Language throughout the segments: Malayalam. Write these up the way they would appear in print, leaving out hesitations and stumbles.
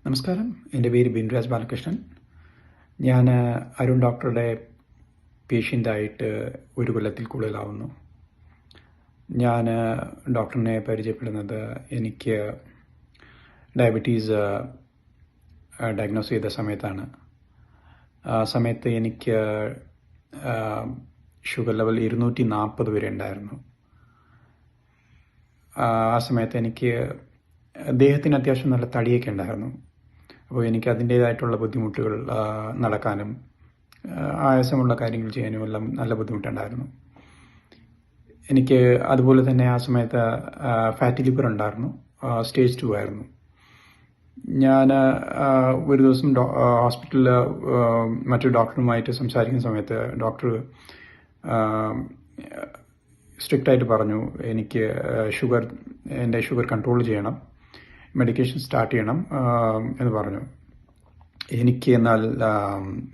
നമസ്കാരം. എൻ്റെ പേര് ബിൻരാജ് ബാലകൃഷ്ണൻ. ഞാൻ അരുൺ ഡോക്ടറുടെ പേഷ്യൻ്റായിട്ട് ഒരു കൊല്ലത്തിൽ കൂടുതലാവുന്നു. ഞാൻ ഡോക്ടറിനെ പരിചയപ്പെടുന്നത് എനിക്ക് ഡയബറ്റീസ് ഡയഗ്നോസ് ചെയ്ത സമയത്താണ്. ആ സമയത്ത് എനിക്ക് ഷുഗർ ലെവൽ 240 വരെ ഉണ്ടായിരുന്നു. ആ സമയത്ത് എനിക്ക് ദേഹത്തിന് അത്യാവശ്യം നല്ല തടിയൊക്കെ ഉണ്ടായിരുന്നു. അപ്പോൾ എനിക്ക് അതിൻ്റേതായിട്ടുള്ള ബുദ്ധിമുട്ടുകൾ, നടക്കാനും ആയാസമുള്ള കാര്യങ്ങൾ ചെയ്യാനും എല്ലാം നല്ല ബുദ്ധിമുട്ടുണ്ടായിരുന്നു. എനിക്ക് അതുപോലെ തന്നെ ആ സമയത്ത് ഫാറ്റി ലിവർ ഉണ്ടായിരുന്നു, സ്റ്റേജ് 2 ആയിരുന്നു. ഞാൻ ഒരു ദിവസം ഹോസ്പിറ്റലിൽ മറ്റു ഡോക്ടറുമായിട്ട് സംസാരിക്കുന്ന സമയത്ത് ഡോക്ടർ സ്ട്രിക്റ്റായിട്ട് പറഞ്ഞു, എനിക്ക് എൻ്റെ ഷുഗർ കൺട്രോൾ ചെയ്യണം, മെഡിക്കേഷൻ സ്റ്റാർട്ട് ചെയ്യണം എന്ന് പറഞ്ഞു. എനിക്ക് എന്നാൽ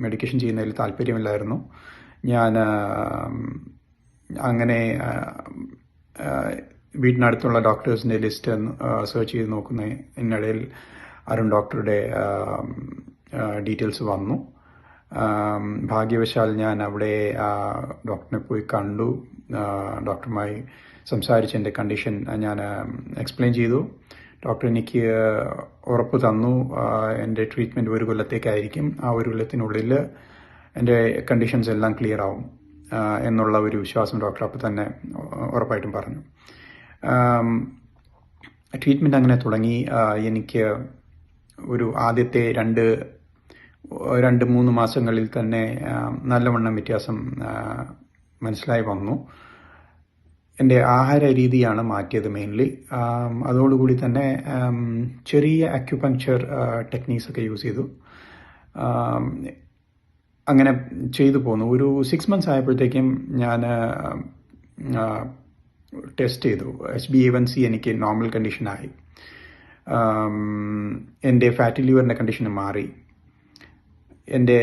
മെഡിക്കേഷൻ ചെയ്യുന്നതിൽ താല്പര്യമില്ലായിരുന്നു. ഞാൻ അങ്ങനെ വീടിനടുത്തുള്ള ഡോക്ടേഴ്സിൻ്റെ ലിസ്റ്റ് സെർച്ച് ചെയ്ത് നോക്കുന്നതിനിടയിൽ അരുൺ ഡോക്ടറുടെ ഡീറ്റെയിൽസ് വന്നു. ഭാഗ്യവശാൽ ഞാൻ അവിടെ ഡോക്ടറിനെ പോയി കണ്ടു. ഡോക്ടറുമായി സംസാരിച്ച് എൻ്റെ കണ്ടീഷൻ ഞാൻ എക്സ്പ്ലെയിൻ ചെയ്തു. ഡോക്ടർ എനിക്ക് ഉറപ്പ് തന്നു, എൻ്റെ ട്രീറ്റ്മെൻറ്റ് ഒരു കൊല്ലത്തേക്കായിരിക്കും. ആ ഒരു കൊല്ലത്തിനുള്ളിൽ എൻ്റെ കണ്ടീഷൻസ് എല്ലാം ക്ലിയർ ആവും എന്നുള്ള ഒരു വിശ്വാസം ഡോക്ടർ അപ്പോൾ തന്നെ ഉറപ്പായിട്ടും പറഞ്ഞു. ട്രീറ്റ്മെൻറ്റ് അങ്ങനെ തുടങ്ങി. എനിക്ക് ഒരു ആദ്യത്തെ 2-3 മാസങ്ങളിൽ തന്നെ നല്ലവണ്ണം വ്യത്യാസം മനസ്സിലായി വന്നു. എൻ്റെ ആഹാര രീതിയാണ് മാറ്റിയത് മെയിൻലി. അതോടുകൂടി തന്നെ ചെറിയ അക്യുപങ്ക്ചർ ടെക്നീക്സ് ഒക്കെ യൂസ് ചെയ്തു. അങ്ങനെ ചെയ്തു പോന്നു. ഒരു 6 months ആയപ്പോഴത്തേക്കും ഞാൻ ടെസ്റ്റ് ചെയ്തു. HbA1c എനിക്ക് നോർമൽ കണ്ടീഷനായി. എൻ്റെ ഫാറ്റി ലിവറിൻ്റെ കണ്ടീഷൻ മാറി. എൻ്റെ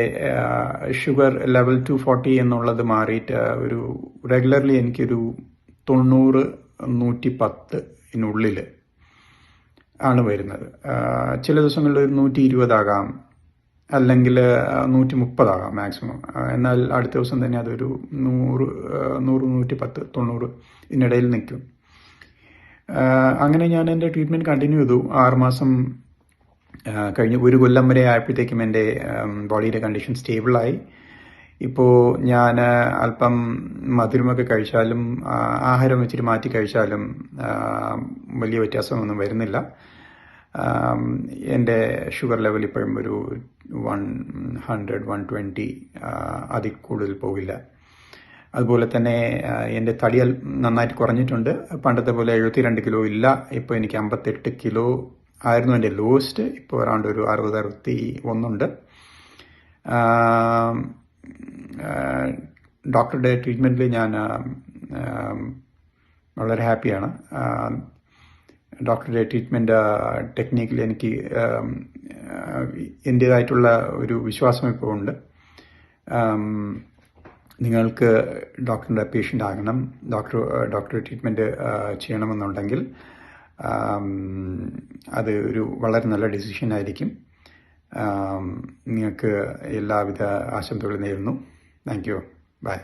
ഷുഗർ ലെവൽ 240 എന്നുള്ളത് മാറിയിട്ട് ഒരു റെഗുലർലി എനിക്കൊരു 90-110 ആണ് വരുന്നത്. ചില ദിവസങ്ങളിൽ ഒരു 120 ആകാം, അല്ലെങ്കിൽ 130 ആകാം മാക്സിമം. എന്നാൽ അടുത്ത ദിവസം തന്നെ അതൊരു 100, 110, 90 ഇതിനിടയിൽ നിൽക്കും. അങ്ങനെ ഞാൻ എൻ്റെ ട്രീറ്റ്മെൻറ്റ് കണ്ടിന്യൂ ചെയ്തു. 6 മാസം കഴിഞ്ഞ് ഒരു കൊല്ലം വരെ ആയപ്പോഴത്തേക്കും എൻ്റെ ബോഡിയുടെ കണ്ടീഷൻ സ്റ്റേബിളായി. ഇപ്പോൾ ഞാൻ അല്പം മധുരമൊക്കെ കഴിച്ചാലും ആഹാരം ഇച്ചിരി മാറ്റി കഴിച്ചാലും വലിയ വ്യത്യാസമൊന്നും വരുന്നില്ല. എൻ്റെ ഷുഗർ ലെവൽ ഇപ്പോഴും ഒരു 100-120 അതിൽ കൂടുതൽ പോകില്ല. അതുപോലെ തന്നെ എൻ്റെ തടി നന്നായിട്ട് കുറഞ്ഞിട്ടുണ്ട്. പണ്ടത്തെ പോലെ 72 കിലോ ഇല്ല. ഇപ്പോൾ എനിക്ക് 58 കിലോ ആയിരുന്നു എൻ്റെ ലോവസ്റ്റ്. ഇപ്പോൾ അറൗണ്ട് ഒരു 60-61 ഉണ്ട്. ഡോക്ടറുടെ ട്രീറ്റ്മെൻറ്റിൽ ഞാൻ വളരെ ഹാപ്പിയാണ്. ഡോക്ടറുടെ ട്രീറ്റ്മെൻറ്റ് ടെക്നിക്കിൽ എനിക്ക് എൻ്റേതായിട്ടുള്ള ഒരു വിശ്വാസം ഇപ്പോൾ ഉണ്ട്. നിങ്ങൾക്ക് ഡോക്ടറിൻ്റെ പേഷ്യൻ്റ് ആകണം, ഡോക്ടർ ട്രീറ്റ്മെൻറ്റ് ചെയ്യണമെന്നുണ്ടെങ്കിൽ അത് ഒരു വളരെ നല്ല ഡിസിഷൻ ആയിരിക്കും. നിങ്ങൾക്ക് എല്ലാവിധ ആശംസകളും നേരുന്നു. Thank you. ബൈ.